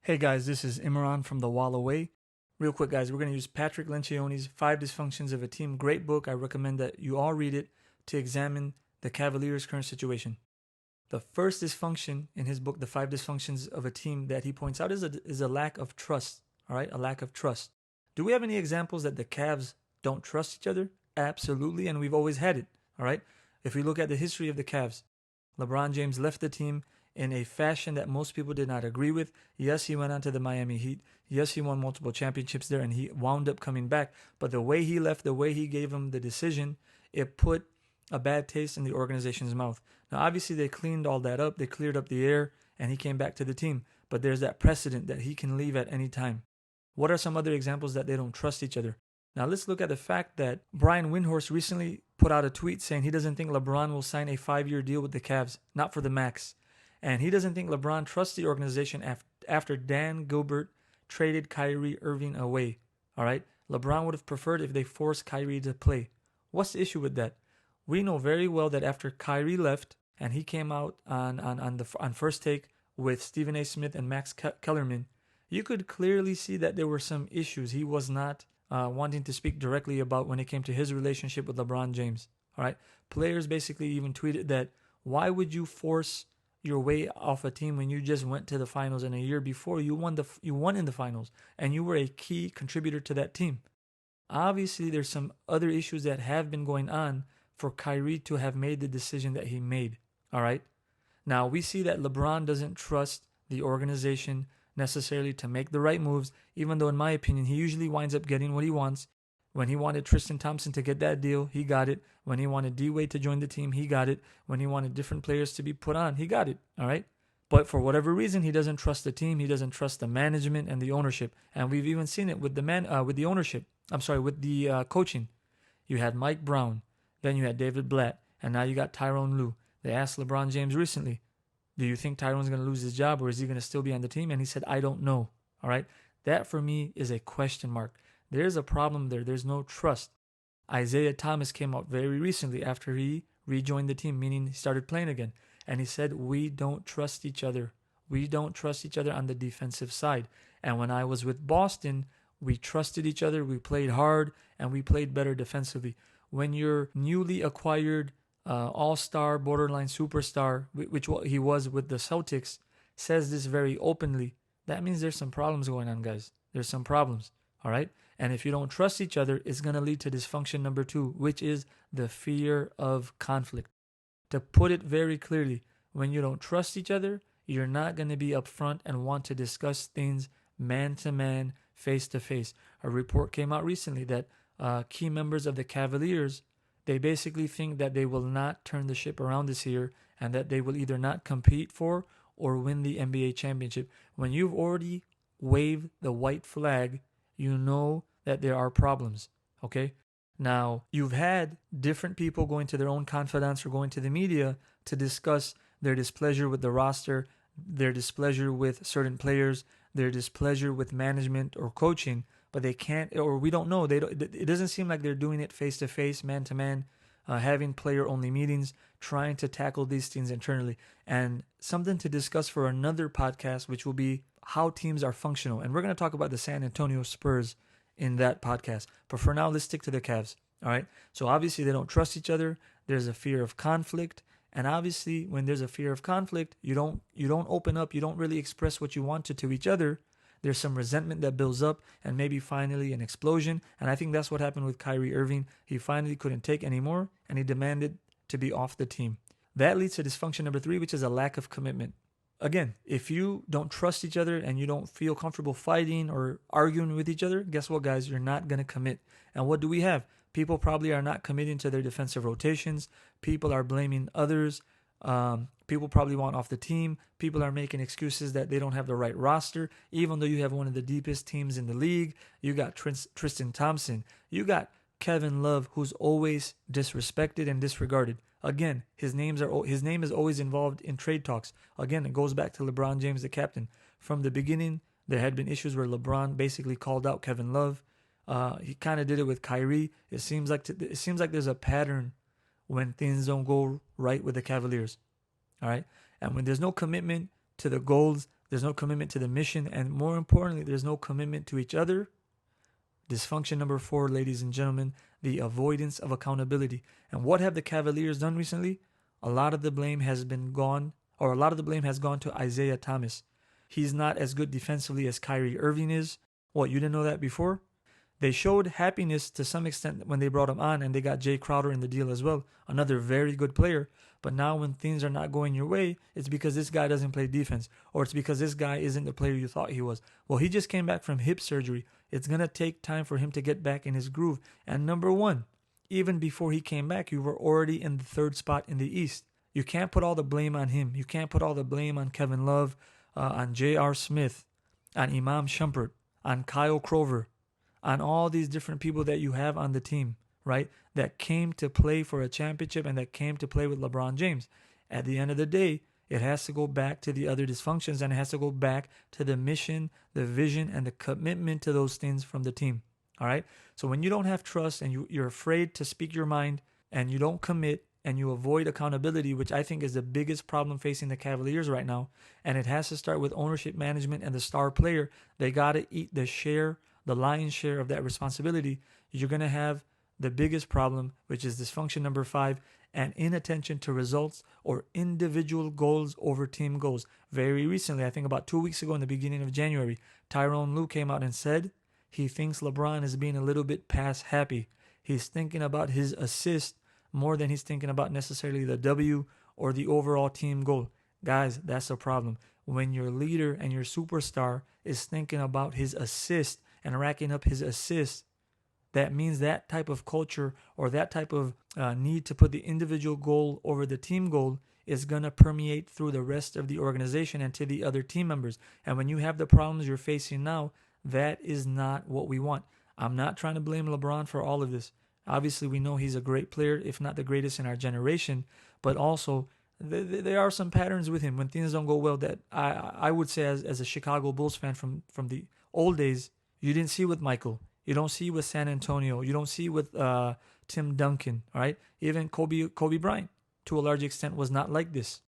Hey guys, this is Imran from the WalaWay. Real quick guys, we're going to use Patrick Lencioni's 5 Dysfunctions of a Team. Great book. I recommend that you all read it to examine the Cavaliers' current situation. The first dysfunction in his book, The 5 Dysfunctions of a Team, that he points out is a lack of trust. All right, a lack of trust. Do we have any examples that the Cavs don't trust each other? Absolutely, and we've always had it. All right, if we look at the history of the Cavs, LeBron James left the team in a fashion that most people did not agree with. Yes, he went on to the Miami Heat. Yes, he won multiple championships there, and he wound up coming back. But the way he left, the way he gave him the decision, it put a bad taste in the organization's mouth. Now, obviously, they cleaned all that up. They cleared up the air, and he came back to the team. But there's that precedent that he can leave at any time. What are some other examples that they don't trust each other? Now, let's look at the fact that Brian Windhorst recently put out a tweet saying he doesn't think LeBron will sign a 5-year deal with the Cavs, not for the max. And he doesn't think LeBron trusts the organization after Dan Gilbert traded Kyrie Irving away. All right? LeBron would have preferred if they forced Kyrie to play. What's the issue with that? We know very well that after Kyrie left and he came out on First Take with Stephen A. Smith and Max Kellerman, you could clearly see that there were some issues he was not wanting to speak directly about when it came to his relationship with LeBron James. All right? Players basically even tweeted that, why would you force your way off a team when you just went to the finals, and a year before you won in the finals and you were a key contributor to that team? Obviously, there's some other issues that have been going on for Kyrie to have made the decision that he made. All right. Now we see that LeBron doesn't trust the organization necessarily to make the right moves, even though in my opinion he usually winds up getting what he wants. When he wanted Tristan Thompson to get that deal, he got it. When he wanted D-Wade to join the team, he got it. When he wanted different players to be put on, he got it. All right. But for whatever reason, he doesn't trust the team. He doesn't trust the management and the ownership. And we've even seen it with the ownership. With the coaching. You had Mike Brown, then you had David Blatt, and now you got Tyronn Lue. They asked LeBron James recently, do you think Tyron's going to lose his job, or is he going to still be on the team? And he said, I don't know. All right. That for me is a question mark. There's a problem there. There's no trust. Isaiah Thomas came out very recently after he rejoined the team, meaning he started playing again. And he said, we don't trust each other. We don't trust each other on the defensive side. And when I was with Boston, we trusted each other. We played hard and we played better defensively. When your newly acquired all-star, borderline superstar, which he was with the Celtics, says this very openly, that means there's some problems going on, guys. There's some problems. All right. And if you don't trust each other, it's going to lead to dysfunction number 2, which is the fear of conflict. To put it very clearly, when you don't trust each other, you're not going to be upfront and want to discuss things man to man, face to face. A report came out recently that key members of the Cavaliers, they basically think that they will not turn the ship around this year and that they will either not compete for or win the NBA championship. When you've already waved the white flag, you know that there are problems, okay? Now, you've had different people going to their own confidants or going to the media to discuss their displeasure with the roster, their displeasure with certain players, their displeasure with management or coaching, but they can't, or we don't know. It doesn't seem like they're doing it face-to-face, man-to-man, having player-only meetings, trying to tackle these things internally. And something to discuss for another podcast, which will be how teams are functional. And we're going to talk about the San Antonio Spurs in that podcast. But for now, let's stick to the Cavs. All right. So obviously they don't trust each other. There's a fear of conflict. And obviously when there's a fear of conflict, you don't open up. You don't really express what you wanted to each other. There's some resentment that builds up and maybe finally an explosion. And I think that's what happened with Kyrie Irving. He finally couldn't take anymore and he demanded to be off the team. That leads to dysfunction number 3, which is a lack of commitment. Again, if you don't trust each other and you don't feel comfortable fighting or arguing with each other, guess what, guys? You're not going to commit. And what do we have? People probably are not committing to their defensive rotations. People are blaming others. People probably want off the team. People are making excuses that they don't have the right roster, even though you have one of the deepest teams in the league. You got Tristan Thompson. You got Kevin Love, who's always disrespected and disregarded. Again, his name is always involved in trade talks. Again, it goes back to LeBron James, the captain. From the beginning, there had been issues where LeBron basically called out Kevin Love. He kind of did it with Kyrie. It seems like there's a pattern when things don't go right with the Cavaliers. All right, and when there's no commitment to the goals There's no commitment to the mission. And more importantly, there's no commitment to each other. Dysfunction number 4, ladies and gentlemen, the avoidance of accountability. And what have the Cavaliers done recently? A lot of the blame has gone to Isaiah Thomas. He's not as good defensively as Kyrie Irving is. What, you didn't know that before? They showed happiness to some extent when they brought him on, and they got Jay Crowder in the deal as well, another very good player. But now when things are not going your way, it's because this guy doesn't play defense, or it's because this guy isn't the player you thought he was. Well, he just came back from hip surgery. It's going to take time for him to get back in his groove. And number one, even before he came back, you were already in the 3rd spot in the East. You can't put all the blame on him. You can't put all the blame on Kevin Love, on J.R. Smith, on Imam Shumpert, on Kyle Krover, on all these different people that you have on the team, right? That came to play for a championship and that came to play with LeBron James. At the end of the day, it has to go back to the other dysfunctions, and it has to go back to the mission, the vision, and the commitment to those things from the team. All right? So when you don't have trust and you're afraid to speak your mind and you don't commit and you avoid accountability, which I think is the biggest problem facing the Cavaliers right now, and it has to start with ownership management and the star player. They got to eat the lion's share of that responsibility. You're going to have the biggest problem, which is dysfunction number 5, and inattention to results or individual goals over team goals. Very recently, I think about 2 weeks ago in the beginning of January, Tyronn Lue came out and said he thinks LeBron is being a little bit pass happy. He's thinking about his assist more than he's thinking about necessarily the W or the overall team goal. Guys, that's a problem. When your leader and your superstar is thinking about his assist and racking up his assists, that means that type of culture or that type of need to put the individual goal over the team goal is going to permeate through the rest of the organization and to the other team members. And when you have the problems you're facing now, that is not what we want. I'm not trying to blame LeBron for all of this. Obviously, we know he's a great player, if not the greatest in our generation, but also there are some patterns with him when things don't go well that I would say as a Chicago Bulls fan from the old days, you didn't see with Michael. You don't see with San Antonio. You don't see with Tim Duncan, all right? Even Kobe Bryant, to a large extent, was not like this.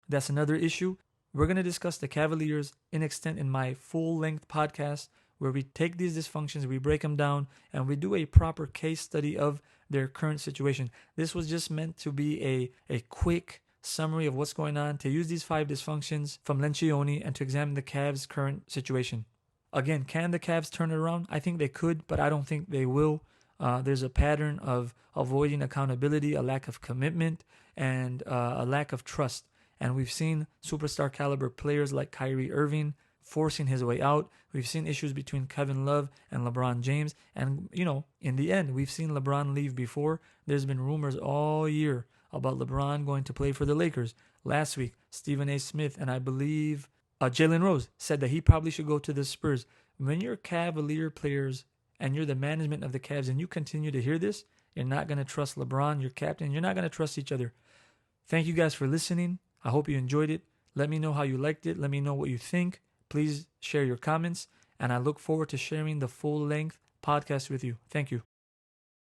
That's another issue. We're going to discuss the Cavaliers in extent in my full-length podcast where we take these dysfunctions, we break them down, and we do a proper case study of their current situation. This was just meant to be a quick summary of what's going on, to use these 5 dysfunctions from Lencioni and to examine the Cavs' current situation. Again, can the Cavs turn it around? I think they could, but I don't think they will. There's a pattern of avoiding accountability, a lack of commitment, and a lack of trust. And we've seen superstar caliber players like Kyrie Irving forcing his way out. We've seen issues between Kevin Love and LeBron James. And, in the end, we've seen LeBron leave before. There's been rumors all year about LeBron going to play for the Lakers. Last week, Stephen A. Smith and I believe Jalen Rose said that he probably should go to the Spurs. When you're Cavalier players and you're the management of the Cavs and you continue to hear this, you're not going to trust LeBron, your captain. You're not going to trust each other. Thank you guys for listening. I hope you enjoyed it. Let me know how you liked it. Let me know what you think. Please share your comments. And I look forward to sharing the full-length podcast with you. Thank you.